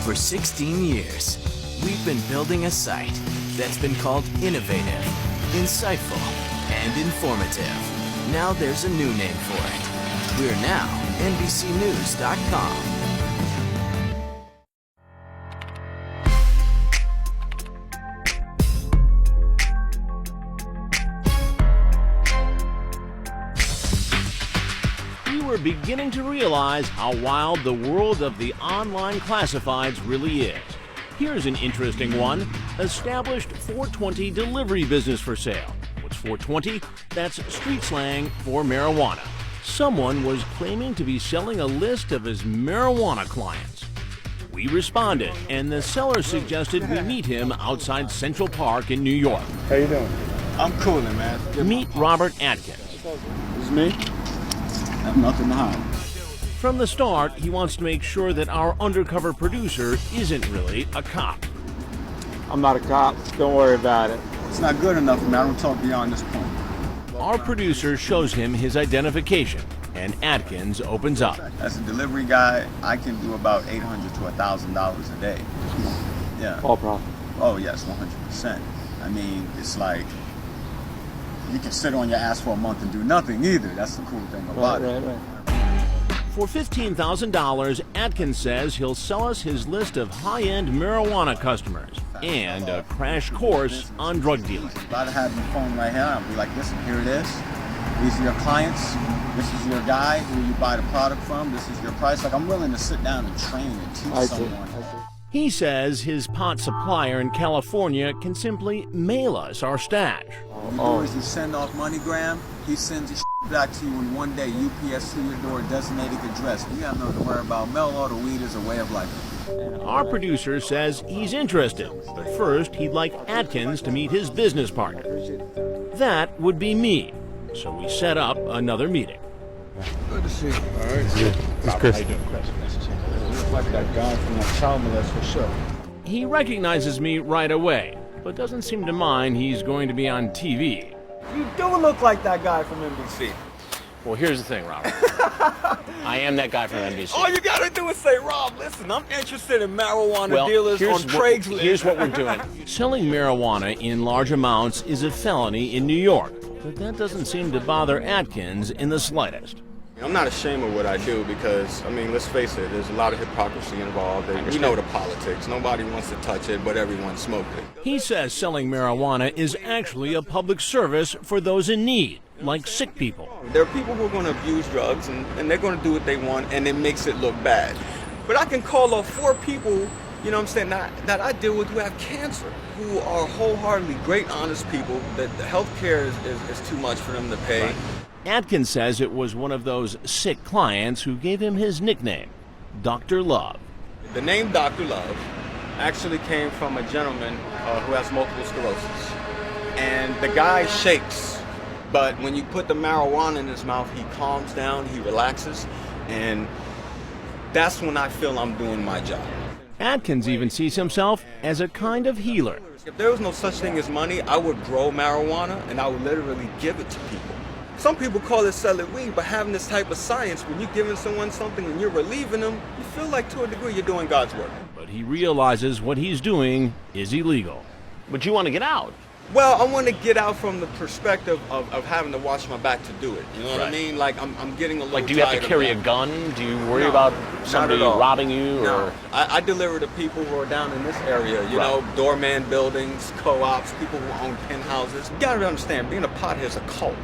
For 16 years, we've been building a site that's been called innovative, insightful, and informative. Now there's a new name for it. We're now NBCnews.com. We're beginning to realize how wild the world of the online classifieds really is. Here's an interesting one. Established 420 delivery business for sale. What's 420? That's street slang for marijuana. Someone was claiming to be selling a list of his marijuana clients. We responded, and the seller suggested we meet him outside Central Park in New York. How you doing? I'm coolin', man. Meet Robert Atkins. This is me. I have nothing to hide. From the start, he wants to make sure that our undercover producer isn't really a cop. I'm not a cop. Don't worry about it. It's not good enough for me. I don't talk beyond this point. Our producer shows him his identification, and Atkins opens up. As a delivery guy, I can do about $800 to $1,000 a day. Yeah. All profit. Oh, yes, 100%. I mean, it's like you can sit on your ass for a month and do nothing either. That's the cool thing about it. Right. For $15,000, Atkins says he'll sell us his list of high-end marijuana customers and a crash course on drug dealing. If I'd have your phone right here, I'd be like, listen, here it is. These are your clients. This is your guy who you buy the product from. This is your price. Like, I'm willing to sit down and train and teach someone. He says his pot supplier in California can simply mail us our stash. You send off MoneyGram, he sends your shit back to you in one day, UPS to your door, designated address. You got nothing to worry about. Mail order weed is a way of life. Our producer says he's interested, but first he'd like Atkins to meet his business partner. That would be me. So we set up another meeting. Good to see you. All right. This is Chris. How you doing, Chris? Nice to see you. You look like that guy from that child molest for sure. He recognizes me right away, but doesn't seem to mind he's going to be on TV. You do look like that guy from NBC. Well, here's the thing, Robert. I am that guy from NBC. All you gotta do is say, Rob, listen, I'm interested in marijuana dealers on Craigslist. Here's what we're doing. Selling marijuana in large amounts is a felony in New York, but that doesn't seem to bother Atkins in the slightest. I'm not ashamed of what I do because, I mean, let's face it, there's a lot of hypocrisy involved. And you know the politics. Nobody wants to touch it, but everyone smokes it. He says selling marijuana is actually a public service for those in need, like sick people. There are people who are going to abuse drugs, and they're going to do what they want, and it makes it look bad. But I can call off 4 people, you know what I'm saying, that I deal with who have cancer, who are wholeheartedly great, honest people, that the health care is too much for them to pay. Right. Atkins says it was one of those sick clients who gave him his nickname, Dr. Love. The name Dr. Love actually came from a gentleman who has multiple sclerosis. And the guy shakes, but when you put the marijuana in his mouth, he calms down, he relaxes, and that's when I feel I'm doing my job. Atkins even sees himself as a kind of healer. If there was no such thing as money, I would grow marijuana and I would literally give it to people. Some people call it selling weed, but having this type of science, when you're giving someone something and you're relieving them, you feel like to a degree you're doing God's work. But he realizes what he's doing is illegal. But you want to get out. Well, I want to get out from the perspective of having to watch my back to do it. You know what I mean? Like, I'm getting a little Like, do you have to carry a gun? Do you worry about somebody robbing you? No. Or? I deliver to people who are down in this area, you know, doorman buildings, co-ops, people who own penthouses. You got to understand, being a pothead is a cult.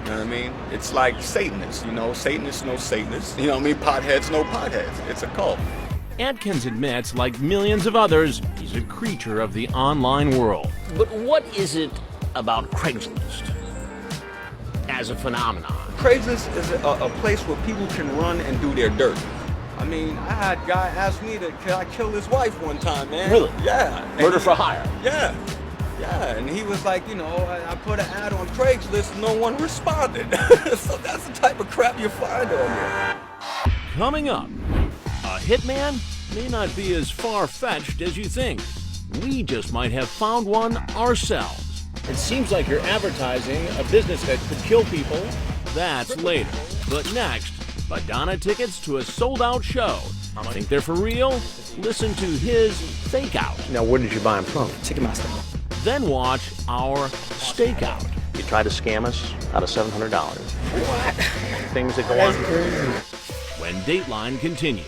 You know what I mean? It's like Satanists, you know, Satanists know Satanists. You know what I mean? Potheads know potheads. It's a cult. Atkins admits, like millions of others, he's a creature of the online world. But what is it about Craigslist as a phenomenon? Craigslist is a place where people can run and do their dirt. I mean, I had a guy ask me can I kill his wife one time, man. Really? Yeah. Murder for hire? Yeah. Yeah, and he was like, you know, I put an ad on Craigslist, no one responded. So that's the type of crap you find on there. Coming up, a hitman may not be as far-fetched as you think. We just might have found one ourselves. It seems like you're advertising a business that could kill people. That's later. But next, Madonna tickets to a sold-out show Think they're for real? Listen to his fake out. Now, where did you buy them from? Ticketmaster. Then watch our stakeout. You tried to scam us out of $700. What? Things that go on. When Dateline continues.